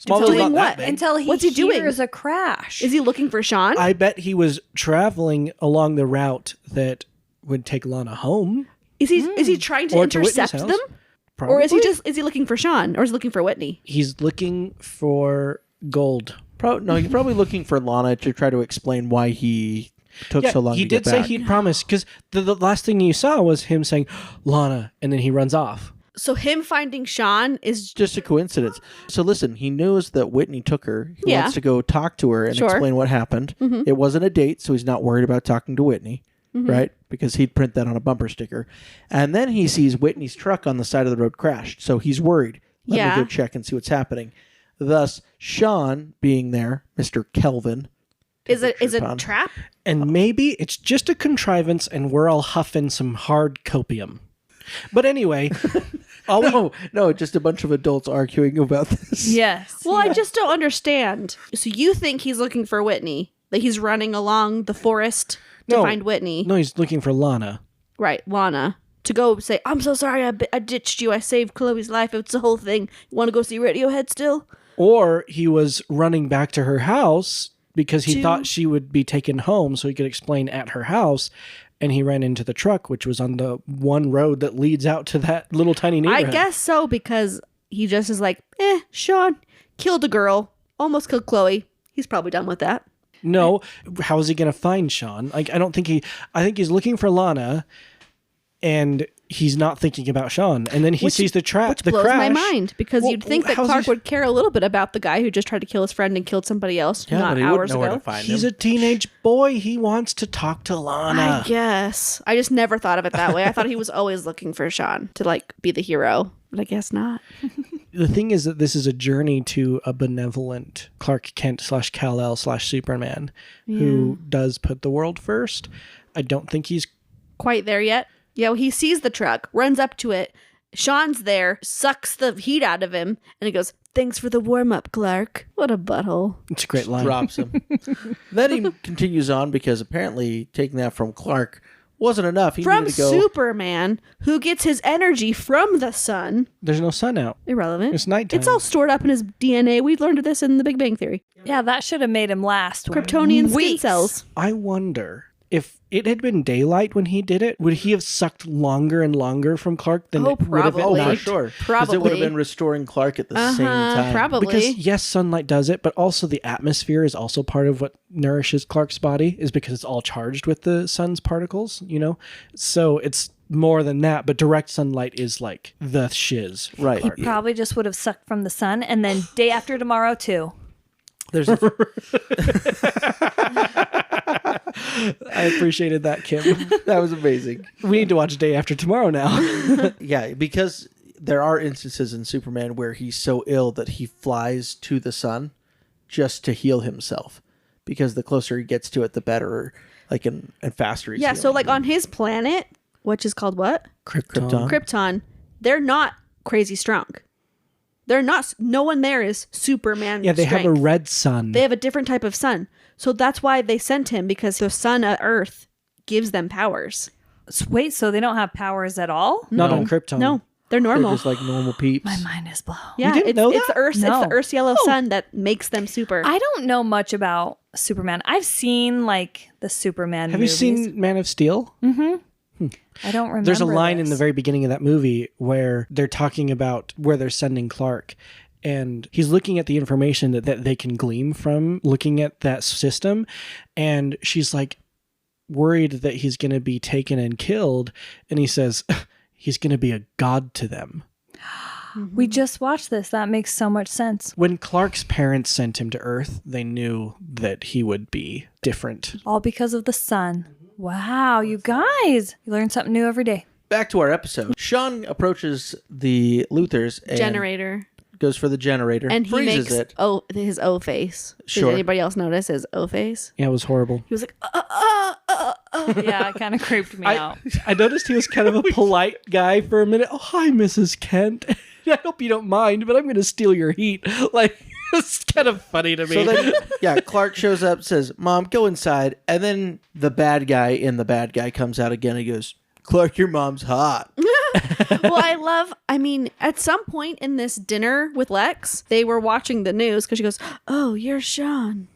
Speaker 2: Doing
Speaker 1: not that
Speaker 2: what?
Speaker 1: big.
Speaker 3: Until
Speaker 2: What's he doing?
Speaker 3: hears a crash.
Speaker 2: Is he looking for Sean?
Speaker 1: I bet he was traveling along the route that would take Lana home.
Speaker 2: Is he trying to
Speaker 1: Or to Whitney's
Speaker 2: intercept
Speaker 1: house.
Speaker 2: them?
Speaker 1: Probably.
Speaker 2: Or is he looking for Sean? Or is he looking for Whitney?
Speaker 1: He's looking for gold.
Speaker 4: No, he's probably looking for Lana to try to explain why he took so long
Speaker 1: he
Speaker 4: to
Speaker 1: did
Speaker 4: get
Speaker 1: say
Speaker 4: back.
Speaker 1: he'd promised, because the last thing you saw was him saying, Lana, and then he runs off.
Speaker 2: So him finding Sean is
Speaker 4: Just a coincidence. So listen, he knows that Whitney took her. He
Speaker 2: Yeah.
Speaker 4: wants to go talk to her and
Speaker 2: Sure.
Speaker 4: explain what happened. It wasn't a date, so he's not worried about talking to Whitney, right? Because he'd print that on a bumper sticker. And then he sees Whitney's truck on the side of the road crashed, so he's worried. Let
Speaker 2: Yeah.
Speaker 4: me go check and see what's happening. Thus, Sean being there, Mr. Kelvin.
Speaker 2: is a
Speaker 4: pun.
Speaker 2: trap.
Speaker 1: And maybe it's just a contrivance and we're all huffing some hard copium. But anyway,
Speaker 4: No, just a bunch of adults arguing about this.
Speaker 3: Yes.
Speaker 2: Well, I just don't understand. So you think he's looking for Whitney? That he's running along the forest to
Speaker 1: No.
Speaker 2: find Whitney?
Speaker 1: no, he's looking for Lana.
Speaker 2: Right, Lana. To go say, I'm so sorry I ditched you. I saved Chloe's life. It's the whole thing. You want to go see Radiohead still?
Speaker 1: Or he was running back to her house because he
Speaker 2: To-
Speaker 1: thought she would be taken home so he could explain at her house. And he ran into the truck, which was on the one road that leads out to that little tiny
Speaker 2: I
Speaker 1: neighborhood.
Speaker 2: guess so, because he just is like, Sean killed a girl. Almost killed Chloe. He's probably done with that.
Speaker 1: No, how is he going to find Sean? Like, I think he's looking for Lana, and he's not thinking about Sean. And then he sees the trap,
Speaker 2: Which
Speaker 1: the
Speaker 2: blows
Speaker 1: crash.
Speaker 2: my mind, because
Speaker 1: Well,
Speaker 2: you'd think that
Speaker 1: how's he-
Speaker 2: Clark would care a little bit about the guy who just tried to kill his friend and killed somebody else
Speaker 4: Yeah,
Speaker 2: not
Speaker 4: but he wouldn't
Speaker 2: hours
Speaker 4: know where
Speaker 2: ago.
Speaker 4: to find
Speaker 1: He's
Speaker 4: him.
Speaker 1: a teenage boy. He wants to talk to Lana.
Speaker 2: I guess. I just never thought of it that way. I thought he was always looking for Sean to like be the hero, but I guess not.
Speaker 1: The thing is that this is a journey to a benevolent Clark Kent / Kal-El / Superman who does put the world first. I don't think he's
Speaker 2: Quite there yet. Yeah, well, he sees the truck, runs up to it. Sean's there, sucks the heat out of him, and he goes, "Thanks for the warm-up, Clark." What a butthole.
Speaker 1: it's a great line.
Speaker 4: Drops him. Then he continues on because apparently taking that from Clark wasn't enough. He
Speaker 2: From
Speaker 4: needed to go.
Speaker 2: Superman, who gets his energy from the sun.
Speaker 1: There's no sun out.
Speaker 2: Irrelevant.
Speaker 1: It's nighttime.
Speaker 2: It's all stored up in his DNA. We learned this in the Big Bang Theory.
Speaker 3: Yeah, that should have made him last.
Speaker 2: Kryptonian skin
Speaker 3: weeks.
Speaker 2: cells.
Speaker 1: I wonder if it had been daylight when he did it, would he have sucked longer and longer from Clark than
Speaker 2: Oh,
Speaker 1: it would have at
Speaker 2: probably.
Speaker 4: Oh, for
Speaker 1: night?
Speaker 4: sure. Because it would have
Speaker 2: Probably.
Speaker 4: been restoring Clark at the same time.
Speaker 2: Probably.
Speaker 1: Because yes, sunlight does it, but also the atmosphere is also part of what nourishes Clark's body, is because it's all charged with the sun's particles, you know? So it's more than that, but direct sunlight is like the shiz. for
Speaker 4: Right.
Speaker 1: Clark.
Speaker 3: Probably just would have sucked from the sun, and then day after tomorrow too.
Speaker 4: There's
Speaker 1: I appreciated that, Kim.
Speaker 4: that was amazing.
Speaker 1: We need to watch Day After Tomorrow now.
Speaker 4: Yeah, because there are instances in Superman where he's so ill that he flies to the sun just to heal himself. Because the closer he gets to it, the better, like, and faster he's
Speaker 2: Yeah, so
Speaker 4: healing.
Speaker 2: like on his planet, which is called what?
Speaker 4: Krypton.
Speaker 2: Krypton, they're not crazy strong. They're not. No one there is Superman.
Speaker 1: Yeah, they have a
Speaker 2: strength.
Speaker 1: red sun.
Speaker 2: They have a different type of sun. So that's why they sent him, because the sun of Earth gives them powers.
Speaker 3: Wait, so they don't have powers at all?
Speaker 1: Not
Speaker 4: No.
Speaker 1: on Krypton.
Speaker 2: No, they're
Speaker 4: They're
Speaker 2: normal.
Speaker 4: just like normal peeps.
Speaker 3: My mind is blown.
Speaker 2: Yeah,
Speaker 1: didn't
Speaker 2: it's,
Speaker 1: know
Speaker 2: it's
Speaker 1: that?
Speaker 2: the Earth's
Speaker 3: No.
Speaker 2: it's the Earth's yellow sun that makes them super.
Speaker 3: I don't know much about Superman. I've seen like the Superman
Speaker 1: Have
Speaker 3: movies.
Speaker 1: you seen Man of Steel?
Speaker 3: I don't remember.
Speaker 1: There's a line in the
Speaker 3: this.
Speaker 1: very beginning of that movie where they're talking about where they're sending Clark. And he's looking at the information that they can glean from looking at that system. And she's like worried that he's going to be taken and killed. And he says, he's going to be a god to them.
Speaker 3: We just watched this. That makes so much sense.
Speaker 1: When Clark's parents sent him to Earth, they knew that he would be different.
Speaker 3: All because of the sun. Wow, you guys. You learn something new every day.
Speaker 4: Back to our episode. Sean approaches the Luthers and
Speaker 2: generator,
Speaker 4: goes for the generator.
Speaker 2: and he
Speaker 4: freezes
Speaker 2: makes
Speaker 4: it.
Speaker 2: his O face.
Speaker 4: Sure.
Speaker 2: Did anybody else notice his O face?
Speaker 1: Yeah, it was horrible.
Speaker 2: He was like,
Speaker 3: Yeah, it kind of creeped me out.
Speaker 1: I noticed he was kind of a polite guy for a minute. Oh, hi, Mrs. Kent. I hope you don't mind, but I'm going to steal your heat. Like, it's kind of funny to me.
Speaker 4: So then, yeah, Clark shows up, says, Mom, go inside. And then the bad guy in the bad guy comes out again. He goes, Clark, your mom's hot.
Speaker 2: well, I mean, at some point in this dinner with Lex, they were watching the news because she goes, oh, you're Sean.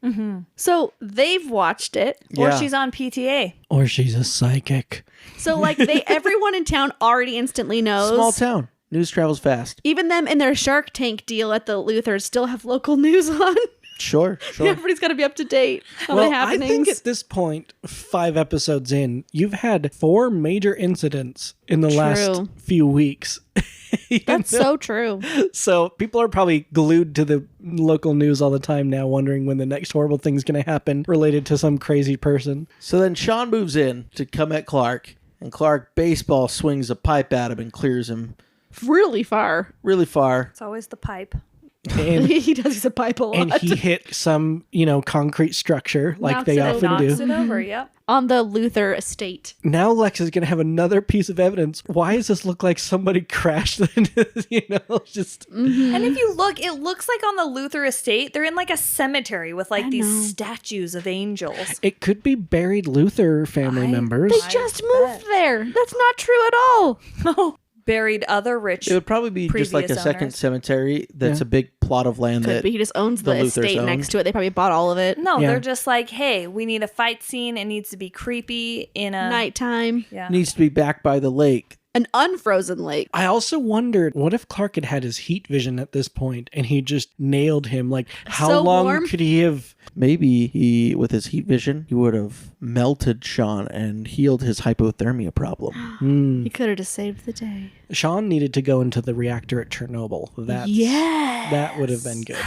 Speaker 2: Mm-hmm. So they've watched it.
Speaker 3: Or
Speaker 4: Yeah.
Speaker 3: she's on PTA.
Speaker 1: Or she's a psychic.
Speaker 2: So like everyone in town already instantly knows.
Speaker 4: Small town. News travels fast.
Speaker 2: Even them in their Shark Tank deal at the Luthers still have local news on.
Speaker 4: Sure.
Speaker 2: Everybody's got to be up to date on the
Speaker 1: Well, I
Speaker 2: happenings.
Speaker 1: think at this point, 5 episodes in, you've had 4 major incidents in the last few weeks.
Speaker 2: That's so true.
Speaker 1: So people are probably glued to the local news all the time now, wondering when the next horrible thing's going to happen related to some crazy person.
Speaker 4: So then Sean moves in to come at Clark, and Clark baseball swings a pipe at him and clears him
Speaker 2: Really far.
Speaker 4: really far.
Speaker 3: It's always the pipe.
Speaker 1: And
Speaker 2: He does use a pipe a lot.
Speaker 1: and he hit some, concrete structure like
Speaker 2: Knocks
Speaker 1: they
Speaker 2: it over.
Speaker 1: often do.
Speaker 3: Knocks it over, yep.
Speaker 2: on the Luther estate.
Speaker 1: Now Lex is going to have another piece of evidence. Why does this look like somebody crashed into, just...
Speaker 3: And if you look, it looks like on the Luther estate, they're in like a cemetery with like these
Speaker 2: know.
Speaker 3: statues of angels.
Speaker 1: It could be buried Luther family members.
Speaker 2: They just moved there. That's not true at all.
Speaker 3: Buried other rich.
Speaker 4: It would probably be just like a
Speaker 3: Previous
Speaker 4: second
Speaker 3: owners.
Speaker 4: cemetery that's
Speaker 1: Yeah.
Speaker 4: a big plot of land
Speaker 2: Could
Speaker 4: that
Speaker 2: be he just owns
Speaker 4: the
Speaker 2: the
Speaker 4: Luthers
Speaker 2: estate
Speaker 4: own.
Speaker 2: next to it. They probably bought all of it.
Speaker 3: No,
Speaker 1: Yeah.
Speaker 3: they're just like, hey, we need a fight scene. It needs to be creepy in a
Speaker 2: Nighttime.
Speaker 3: Yeah.
Speaker 4: needs to be back by the lake.
Speaker 2: An unfrozen lake.
Speaker 1: I also wondered, what if Clark had had his heat vision at this point and he just nailed him? Like, how
Speaker 2: So
Speaker 1: long
Speaker 2: warm.
Speaker 1: could he have...
Speaker 4: Maybe he, with his heat vision, he would have melted Sean and healed his hypothermia problem.
Speaker 2: He could have just saved the day.
Speaker 1: Sean needed to go into the reactor at Chernobyl. That would have been good.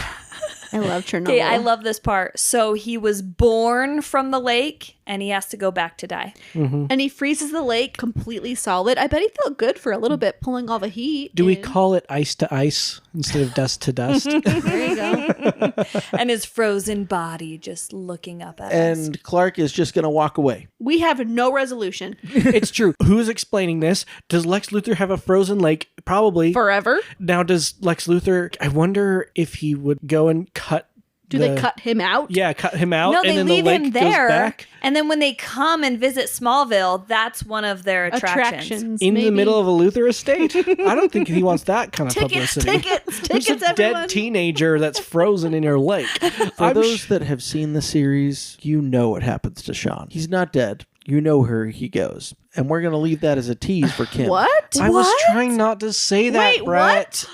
Speaker 2: I love Chernobyl.
Speaker 3: Okay, I love this part. So he was born from the lake and he has to go back to die.
Speaker 2: And he freezes the lake completely solid. I bet he felt good for a little bit pulling all the heat.
Speaker 1: Do we
Speaker 2: in.
Speaker 1: call it ice to ice instead of dust to dust?
Speaker 2: There you go.
Speaker 3: And his frozen body just looking up at us.
Speaker 4: And Clark is just going to walk away.
Speaker 2: We have no resolution.
Speaker 1: It's true. Who's explaining this? Does Lex Luthor have a frozen lake? Probably.
Speaker 2: Forever.
Speaker 1: Now, does Lex Luthor... I wonder if he would go and cut...
Speaker 2: Do they cut him out?
Speaker 1: Yeah, cut him out,
Speaker 3: No,
Speaker 1: and
Speaker 3: they
Speaker 1: then
Speaker 3: leave
Speaker 1: the lake
Speaker 3: him
Speaker 1: goes
Speaker 3: there.
Speaker 1: back
Speaker 3: And then when they come and visit Smallville, that's one of their attractions.
Speaker 1: in the
Speaker 2: maybe.
Speaker 1: middle of a Luthor estate. I don't think he wants that kind of
Speaker 2: Tickets,
Speaker 1: publicity.
Speaker 2: tickets,
Speaker 1: There's
Speaker 2: tickets,
Speaker 1: a dead
Speaker 2: everyone.
Speaker 1: teenager that's frozen in your lake.
Speaker 4: For those that have seen the series, you know what happens to Sean. He's not dead. You know where he goes. And we're going to leave that as a tease for Kim.
Speaker 2: What?
Speaker 1: I was trying not to say that,
Speaker 2: Wait,
Speaker 1: Brett.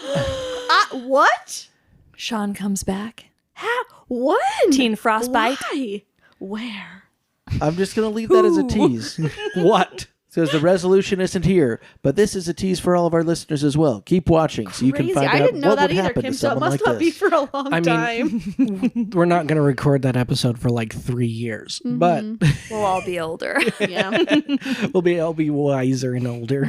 Speaker 2: What?
Speaker 3: Sean comes back.
Speaker 2: How? When?
Speaker 3: Teen Frostbite.
Speaker 2: Why? Where?
Speaker 4: I'm just going to leave that as a tease.
Speaker 1: What?
Speaker 4: Says the resolution isn't here, but this is a tease for all of our listeners as well. Keep watching so you can find
Speaker 2: I
Speaker 4: out
Speaker 2: didn't know
Speaker 4: what
Speaker 2: that
Speaker 4: would
Speaker 2: either,
Speaker 4: happen
Speaker 2: Kim,
Speaker 4: to
Speaker 2: so it
Speaker 4: someone
Speaker 2: must
Speaker 4: like
Speaker 2: not be
Speaker 4: this.
Speaker 2: for a long time.
Speaker 1: We're not going to record that episode for like 3 years, but
Speaker 3: We'll all be older.
Speaker 2: Yeah.
Speaker 1: I'll be wiser and older.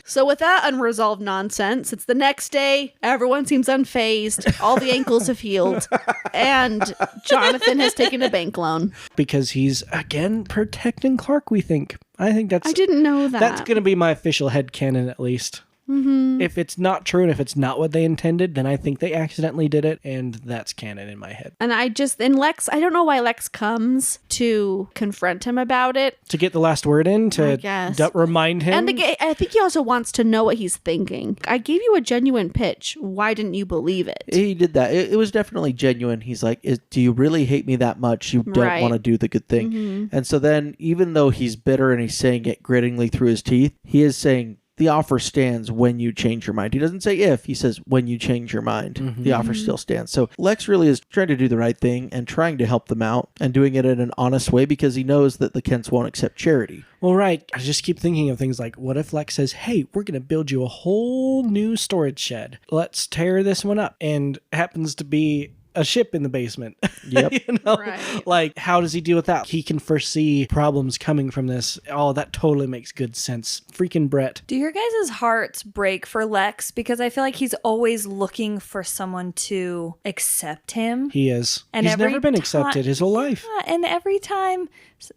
Speaker 2: So with that unresolved nonsense, it's the next day. Everyone seems unfazed. All the ankles have healed. And Jonathan has taken a bank loan.
Speaker 1: Because he's, again, protecting Clark, we think. I think that's...
Speaker 2: I didn't know that.
Speaker 1: That's going to be my official headcanon, at least. If it's not true and if it's not what they intended, then I think they accidentally did it, and that's canon in my head.
Speaker 2: And Lex, I don't know why Lex comes to confront him about it.
Speaker 1: To get the last word in,
Speaker 2: I
Speaker 1: to
Speaker 2: guess.
Speaker 1: remind him.
Speaker 2: And I think he also wants to know what he's thinking. I gave you a genuine pitch. Why didn't you believe it?
Speaker 4: He did that. It was definitely genuine. He's like, do you really hate me that much? You don't
Speaker 2: Right.
Speaker 4: want to do the good thing. And so then, even though he's bitter and he's saying it grittingly through his teeth, he is saying, the offer stands when you change your mind. He doesn't say if, he says when you change your mind. The offer still stands. So Lex really is trying to do the right thing and trying to help them out and doing it in an honest way because he knows that the Kents won't accept charity.
Speaker 1: Well, right. I just keep thinking of things like, what if Lex says, hey, we're going to build you a whole new storage shed. Let's tear this one up. And happens to be a ship in the basement.
Speaker 4: Yep.
Speaker 1: You know?
Speaker 2: Right.
Speaker 1: Like, how does he deal with that? He can foresee problems coming from this. Oh, that totally makes good sense. Freaking Brett.
Speaker 3: Do your guys' hearts break for Lex? Because I feel like he's always looking for someone to accept him.
Speaker 1: He is.
Speaker 3: And
Speaker 1: He's
Speaker 3: every
Speaker 1: never been accepted his whole life.
Speaker 3: Yeah, and every time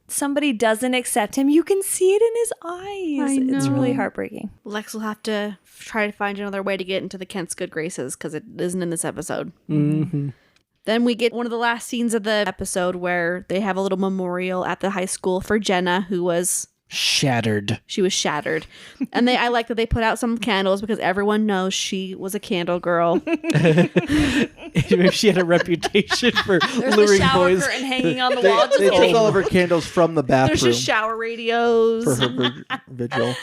Speaker 3: somebody doesn't accept him, you can see it in his eyes.
Speaker 2: I
Speaker 3: It's really
Speaker 2: know.
Speaker 3: heartbreaking.
Speaker 2: Lex will have to try to find another way to get into the Kent's good graces because it isn't in this episode. Then we get one of the last scenes of the episode where they have a little memorial at the high school for Jenna, who was
Speaker 1: Shattered.
Speaker 2: shattered. And I like that they put out some candles because everyone knows she was a candle girl.
Speaker 1: She had a reputation for
Speaker 3: There's the
Speaker 1: luring
Speaker 3: shower
Speaker 1: boys.
Speaker 3: curtain hanging on the wall. Just
Speaker 4: They
Speaker 3: kidding.
Speaker 4: take all of her candles from the
Speaker 2: There's
Speaker 4: bathroom
Speaker 2: just shower radios.
Speaker 4: for her vigil.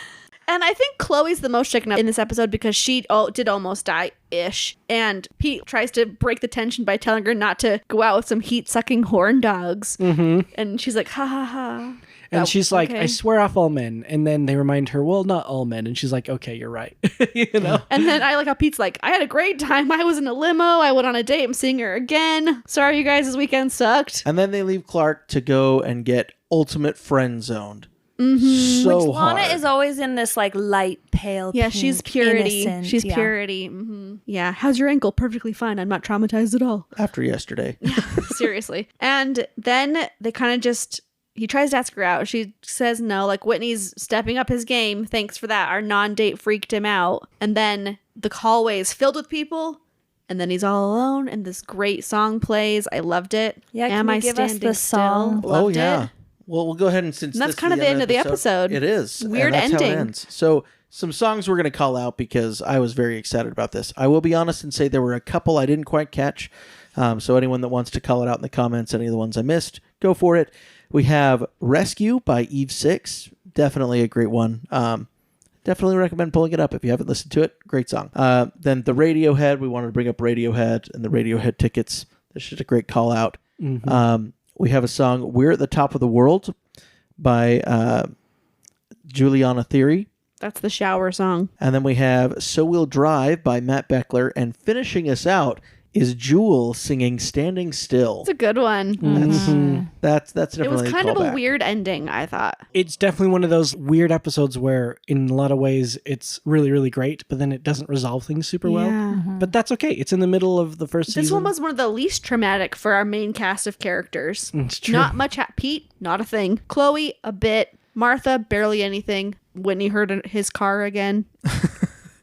Speaker 2: And I think Chloe's the most shaken up in this episode because she did almost die-ish. And Pete tries to break the tension by telling her not to go out with some heat-sucking horn dogs. And she's like, ha ha ha.
Speaker 1: And she's like,
Speaker 2: okay.
Speaker 1: I swear off all men. And then they remind her, well, not all men. And she's like, okay, you're right. You know?
Speaker 2: And then I like how Pete's like, I had a great time. I was in a limo. I went on a date. I'm seeing her again. Sorry, you guys, this weekend sucked.
Speaker 4: And then they leave Clark to go and get ultimate friend zoned. So
Speaker 3: Which Lana
Speaker 4: hard.
Speaker 3: is always in this like light pale
Speaker 2: Yeah,
Speaker 3: pink,
Speaker 2: she's purity.
Speaker 3: innocent,
Speaker 2: She's
Speaker 3: yeah.
Speaker 2: purity. Yeah. How's your ankle? Perfectly fine. I'm not traumatized at all.
Speaker 4: After yesterday.
Speaker 2: Seriously. And then they kind of just, he tries to ask her out. She says no. Like, Whitney's stepping up his game. Thanks for that. Our non-date freaked him out. And then the hallway is filled with people. And then he's all alone. And this great song plays. I loved it.
Speaker 3: Yeah,
Speaker 2: Am
Speaker 3: can
Speaker 2: I
Speaker 3: you give us
Speaker 2: standing
Speaker 3: the song?
Speaker 2: still?
Speaker 4: Oh,
Speaker 2: Loved
Speaker 4: yeah.
Speaker 2: it.
Speaker 4: Well, we'll go ahead and since
Speaker 2: And that's
Speaker 4: this
Speaker 2: kind of the end of the episode.
Speaker 4: It is.
Speaker 2: Weird
Speaker 4: and that's how it
Speaker 2: ending.
Speaker 4: ends. So some songs we're going to call out because I was very excited about this. I will be honest and say there were a couple I didn't quite catch. So anyone that wants to call it out in the comments, any of the ones I missed, go for it. We have Rescue by Eve 6. Definitely a great one. Definitely recommend pulling it up if you haven't listened to it. Great song. Then the Radiohead. We wanted to bring up Radiohead and the Radiohead tickets. This is just a great call out. We have a song, We're at the Top of the World by Juliana Theory.
Speaker 2: That's the shower song.
Speaker 4: And then we have So We'll Drive by Matt Beckler. And finishing us out is Jewel singing Standing Still.
Speaker 2: It's a good one.
Speaker 4: That's
Speaker 2: It
Speaker 4: definitely
Speaker 2: was kind of a
Speaker 4: callback.
Speaker 2: weird ending, I thought.
Speaker 1: It's definitely one of those weird episodes where, in a lot of ways, it's really, really great, but then it doesn't resolve things super well. But that's okay. It's in the middle of the first season.
Speaker 2: This one was one of the least traumatic for our main cast of characters.
Speaker 1: It's true.
Speaker 2: Not much. Pete, not a thing. Chloe, a bit. Martha, barely anything. Whitney hurt his car again.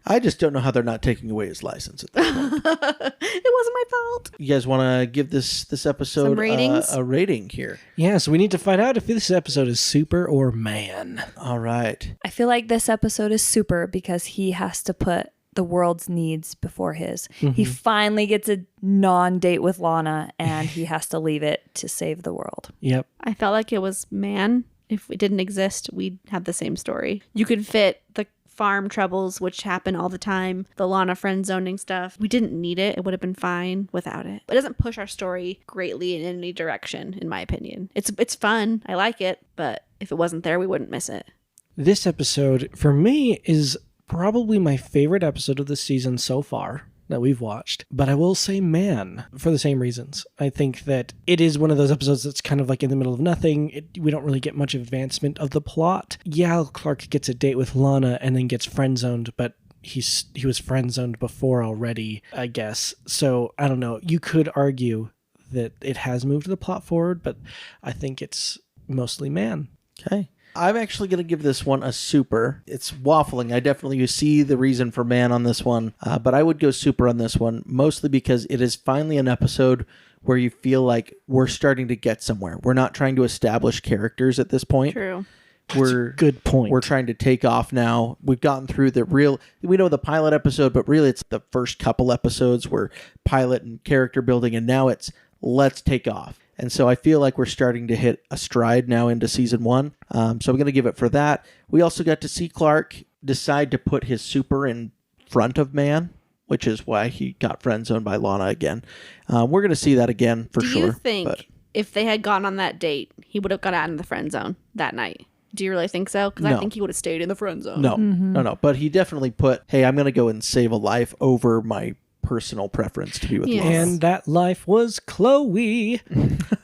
Speaker 4: I just don't know how they're not taking away his license at this point.
Speaker 2: It wasn't my fault.
Speaker 4: You guys want to give this episode
Speaker 2: Some ratings?
Speaker 4: a rating here?
Speaker 1: Yeah, so we need to find out if this episode is super or man.
Speaker 4: All right.
Speaker 3: I feel like this episode is super because he has to put the world's needs before his. He finally gets a non-date with Lana and he has to leave it to save the world.
Speaker 1: Yep.
Speaker 2: I felt like it was man. If it didn't exist, we'd have the same story. You could fit the farm troubles, which happen all the time, the Lana friend zoning stuff. We didn't need it. It would have been fine without it. It doesn't push our story greatly in any direction, in my opinion. It's fun. I like it, but if it wasn't there, we wouldn't miss it.
Speaker 1: This episode, for me, is probably my favorite episode of the season so far that we've watched. But I will say man, for the same reasons. I think that it is one of those episodes that's kind of like in the middle of nothing. We don't really get much advancement of the plot. Yeah, Clark gets a date with Lana and then gets friend-zoned, but he was friend-zoned before already, I guess. So, I don't know. You could argue that it has moved the plot forward, but I think it's mostly man.
Speaker 4: Okay. I'm actually going to give this one a super. It's waffling. I definitely see the reason for man on this one, but I would go super on this one, mostly because it is finally an episode where you feel like we're starting to get somewhere. We're not trying to establish characters at this point.
Speaker 2: True.
Speaker 1: Good point.
Speaker 4: We're trying to take off now. We've gotten through we know the pilot episode, but really it's the first couple episodes where pilot and character building, and now it's let's take off. And so I feel like we're starting to hit a stride now into season 1. So I'm going to give it for that. We also got to see Clark decide to put his super in front of man, which is why he got friend zoned by Lana again. We're going to see that again for sure.
Speaker 2: Do you think if they had gone on that date, he would have got out in the friend zone that night? Do you really think so? Because
Speaker 4: No.
Speaker 2: I think he would have stayed in the friend zone.
Speaker 4: No. But he definitely put, hey, I'm going to go and save a life over my personal preference to be with
Speaker 2: Yes.
Speaker 4: Lana.
Speaker 1: And that life was Chloe.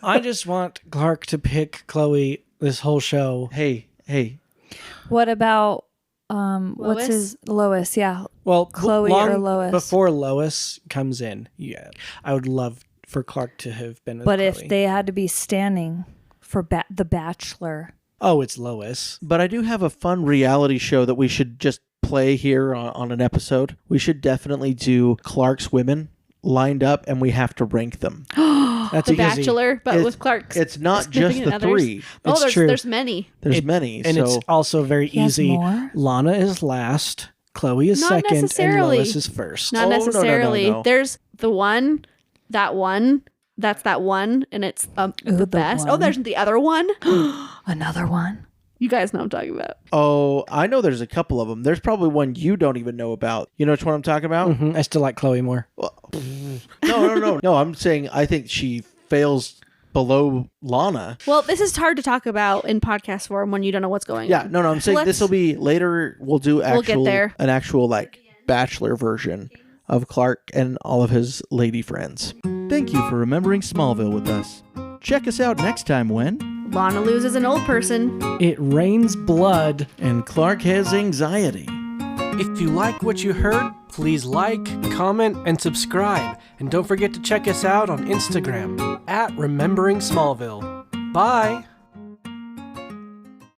Speaker 1: I just want Clark to pick Chloe this whole show.
Speaker 4: Hey.
Speaker 3: What about
Speaker 2: Lois?
Speaker 3: what's his Lois? Yeah.
Speaker 1: Well,
Speaker 3: Chloe or Lois?
Speaker 1: Before Lois comes in, yeah, I would love for Clark to have been with
Speaker 3: But
Speaker 1: Chloe.
Speaker 3: if they had to be standing for The Bachelor.
Speaker 1: Oh, it's Lois.
Speaker 4: But I do have a fun reality show that we should just play here on an episode. We should definitely do Clark's women lined up, and we have to rank them.
Speaker 1: That's
Speaker 2: The
Speaker 1: easy.
Speaker 2: Bachelor, but
Speaker 4: It's-
Speaker 2: with Clark's.
Speaker 4: It's not just the
Speaker 2: significant others.
Speaker 4: 3.
Speaker 2: Oh,
Speaker 1: It's
Speaker 2: there's
Speaker 1: true.
Speaker 2: there's many.
Speaker 4: There's many.
Speaker 1: And
Speaker 4: so
Speaker 1: it's also very
Speaker 3: He has
Speaker 1: easy.
Speaker 3: more?
Speaker 1: Lana is last, Chloe is
Speaker 2: Not
Speaker 1: second, and
Speaker 2: necessarily.
Speaker 1: Lois is first.
Speaker 2: Not
Speaker 4: Oh, no,
Speaker 2: necessarily.
Speaker 4: no.
Speaker 2: There's the one, that's that one, and it's
Speaker 3: Ooh,
Speaker 2: the
Speaker 3: the
Speaker 2: best. Oh,
Speaker 3: one.
Speaker 2: there's the other one.
Speaker 3: Another one.
Speaker 2: You guys know what I'm talking about.
Speaker 4: Oh, I know there's a couple of them. There's probably one you don't even know about. You know which one I'm talking about?
Speaker 1: Mhm, I still like Chloe more.
Speaker 4: No. No, I'm saying I think she fails below Lana.
Speaker 2: Well, this is hard to talk about in podcast form when you don't know what's going
Speaker 4: Yeah,
Speaker 2: on.
Speaker 4: no, I'm saying
Speaker 2: Let's-
Speaker 4: this will be later. We'll do
Speaker 2: We'll get there.
Speaker 4: an actual like Bachelor version of Clark and all of his lady friends. Thank you for remembering Smallville with us. Check us out next time when
Speaker 2: Lana loses an old person.
Speaker 1: It rains blood.
Speaker 4: and Clark has anxiety.
Speaker 1: If you like what you heard, please like, comment, and subscribe. And don't forget to check us out on Instagram @RememberingSmallville. Bye!